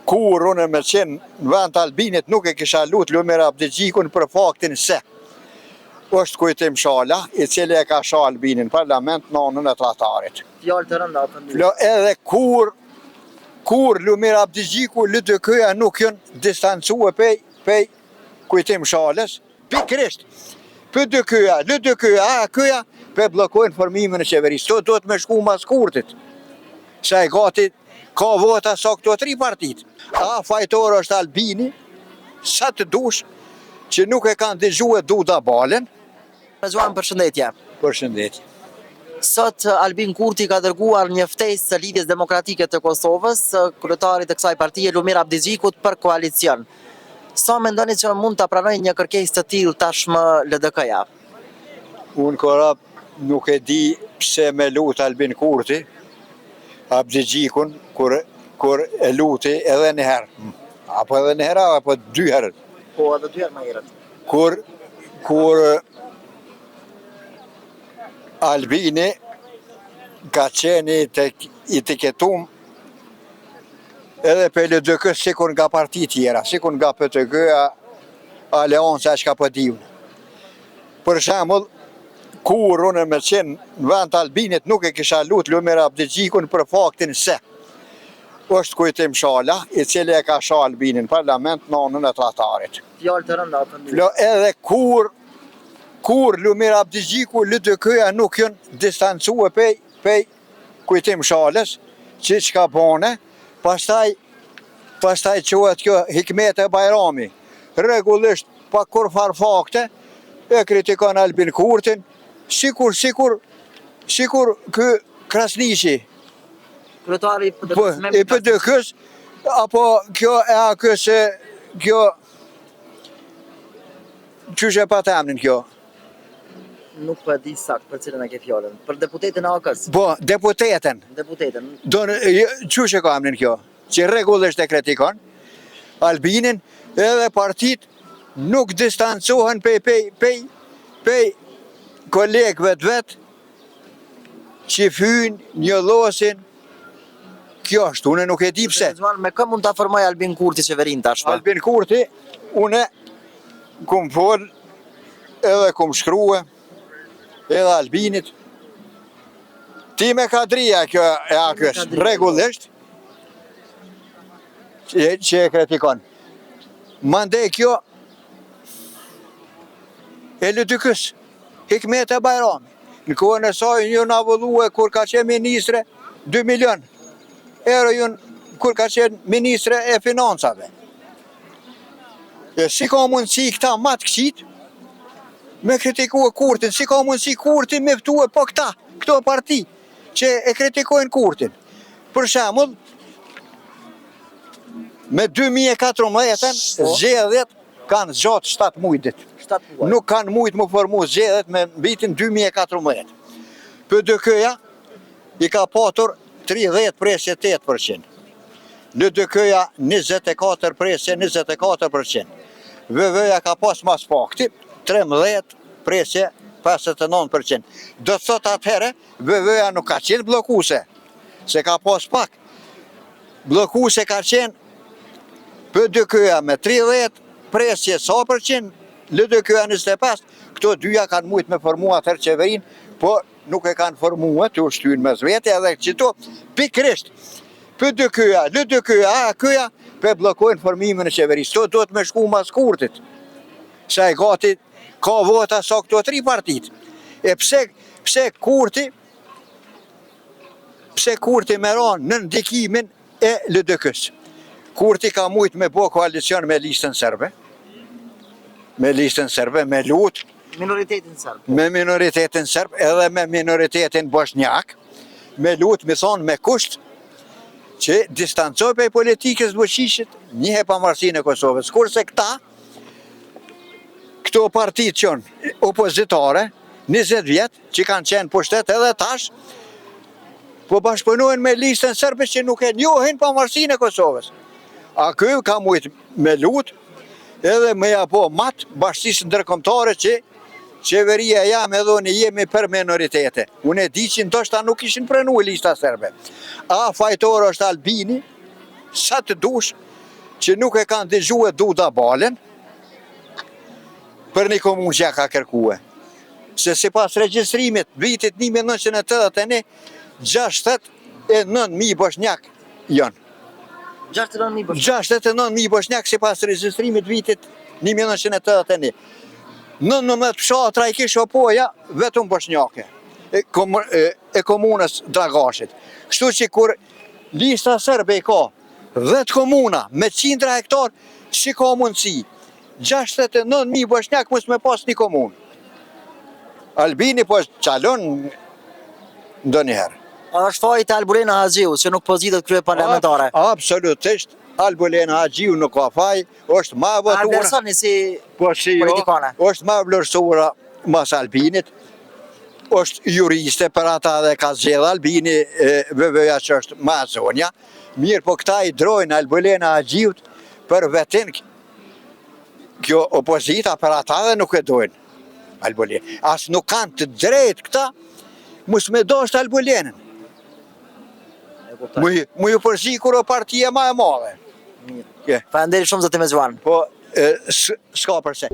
Kur unë me qenë në vend të Albinit nuk e kisha lut Lumir Abdixhikun për faktin se është Kujtim Shala, i cili e ka sha Albinin në parlament në anën e tradhtarit. Fjalë të rënda të Edhe kur Lumir Abdixhiku LDK-ja nuk janë distancue pej Kujtim Shalës, pikrisht LDK-ja, AK-ja për bllokojnë formimin e qeverisë. To duhet me shku mas kurtit. Se e gati ka vota sa këto 3 partit. A fajtor është Albini, sa të dush, që nuk e kanë dëgjuar Duda Balen. Rezuan, përshëndetje. Përshëndetje. Sot Albin Kurti ka dërguar një ftesë së Lidhjes Demokratike të Kosovës, kryetarit të kësaj partie Lumir Abdixhikut për koalicion. Sa mendoni që mund ta pranojë një kërkesë të tillë tashmë LDK-ja? Unë korap nuk e di pse me lut Albin Kurti Abdixhikun kur e luti edhe një herë. Apo edhe një herë, apo 2 herë. Po, edhe 2 herë më herët. Kur Albini ka qenë i tiketum edhe për LDK sikur nga parti tjera, sikur nga PTG-a, Aleanca që ka pëdivën. Për shembull, kur unë me qenë në vend të Albinit nuk e kisha lut Lumir Abdixhikun për faktin se është Kujtim Shala, i cili e ka sha Albinin në parlament në anën e tradhtarit. Fjalë të rënda të Edhe kur Lumir Abdixhiku LDK-ja nuk janë distancue pej Kujtim Shalës, që ka bone, pastaj quhet kjo Hikmet e Bajrami. Rregullisht pa kur far fakte e kritikon Albin Kurtin, sikur ky Krasniqi. Kryetari i PDK-s, apo kjo e AK-s, kjo qyshe pa temnin kjo. Nuk po e di sakt për cilën e ke fjalën. Për deputetin e AK-s. Po, deputeten. Qyshe ka emnin kjo, që rregullisht e kritikon Albinin, edhe partit nuk distancohen pej kolegëve të vet që fyjnë, njollosin. Kjo është, une nuk e di pse. Me kë mund ta formoj Albin Kurti qeverin tashmë? Albin Kurti, une kum fol, edhe kum shkrue, edhe Albinit. Ti me kadria kjo e AK-s, rregullisht, që e kritikon. Mandej kjo e LDK-s, Hikmet e Bajrami. Në kohën e saj një na vëllue kur ka qenë ministre 2 milion. Kur ka qenë ministre e financave. Si ka mundësi këta matë këqit me kritikue Kurtin, si ka mundësi Kurtin me ftue po këto parti që e kritikojnë Kurtin. Për shembull, me 2014 zgjedhjet kanë zgjatë 7 muajt. Nuk kanë mujt më formu zgjedhjet me vitin 2014. PDK-ja i ka patur 30 presje 8%. LDK-ja 24 presje 24%. VV-ja ka pas mas fakti 13 presje 59%. Do të thot atëherë, VV-ja nuk ka qenë blokuse, se ka pas pak. Blokuse ka qenë PDK-ja me 30 presje sa %, LDK-ja 25, këto dyja kanë mujt me formu atër qeverin, po nuk e kanë formua të ushtynë me zvete, edhe qëto pikrisht PDK-ja, LDK-ja, AK-ja për blokojnë formimin e qeverisë. To do të me shku mas kurtit, se e gati ka vota sa këto 3 partit. E pse Kurti me ranë në ndikimin e LDK-s. Kurti ka mujt me bo koalicion me listën serbe, me lut, me minoritetin serb, edhe me minoritetin bosnjak, me lut, me thonë, me kusht, që distancoj për politikës bëshishit, njëhe pavarësinë e Kosovës. Kurse këto partit qënë opozitare, 20 vjetë, që kanë qenë pushtet edhe tash, po bashkëpunojnë me listën serbe që nuk e njohin pavarësinë e Kosovës. A kjo ka mujt me lut, edhe me apo matë bashkësisë ndërkombëtare që qeveria jam edhe unë jemi për minoritete. Unë e di që ndoshta nuk ishin pranu lista serbe. A fajtor është Albini, sa të dush, që nuk e kanë dëgjuar Duda Balen për një komunë që ja ka kërkue. Se sipas regjistrimit vitit 1981, 69.000 bosnjak janë. 69.000 bosnjak sipas regjistrimit vitit 1981. 19 fshatra i kishë opoja vetëm bosnjake e komunës Dragashit. Kështu që kur lista sërbe i ka 10 komuna me 100 hektar, që ka mundësi 69.000 bosnjak mos me pas një komunë. Albini po qalon ndonjëherë. Është fajt e Albulena Haxhiu që nuk po zgjidhet krye parlamentare. Absolutisht, Albulena Haxhiu nuk ka faj, është ma votuar. Albersoni si Po si jo, politikane. është ma vlerësuara mas Albinit. Është juriste për ata dhe ka zgjedh Albini VV-ja që është ma zonja. Mirë, po këta i drojnë Albulena Haxhiut për vetin. Kjo opozita për ata dhe nuk e dojnë Albulen. As nuk kanë të drejt këta, mus me dosht Albulenin. Mu ju përzi kur o partije ma e madhe. Faleminderit shumë zoti Mexhuan. Po, s'ka përse.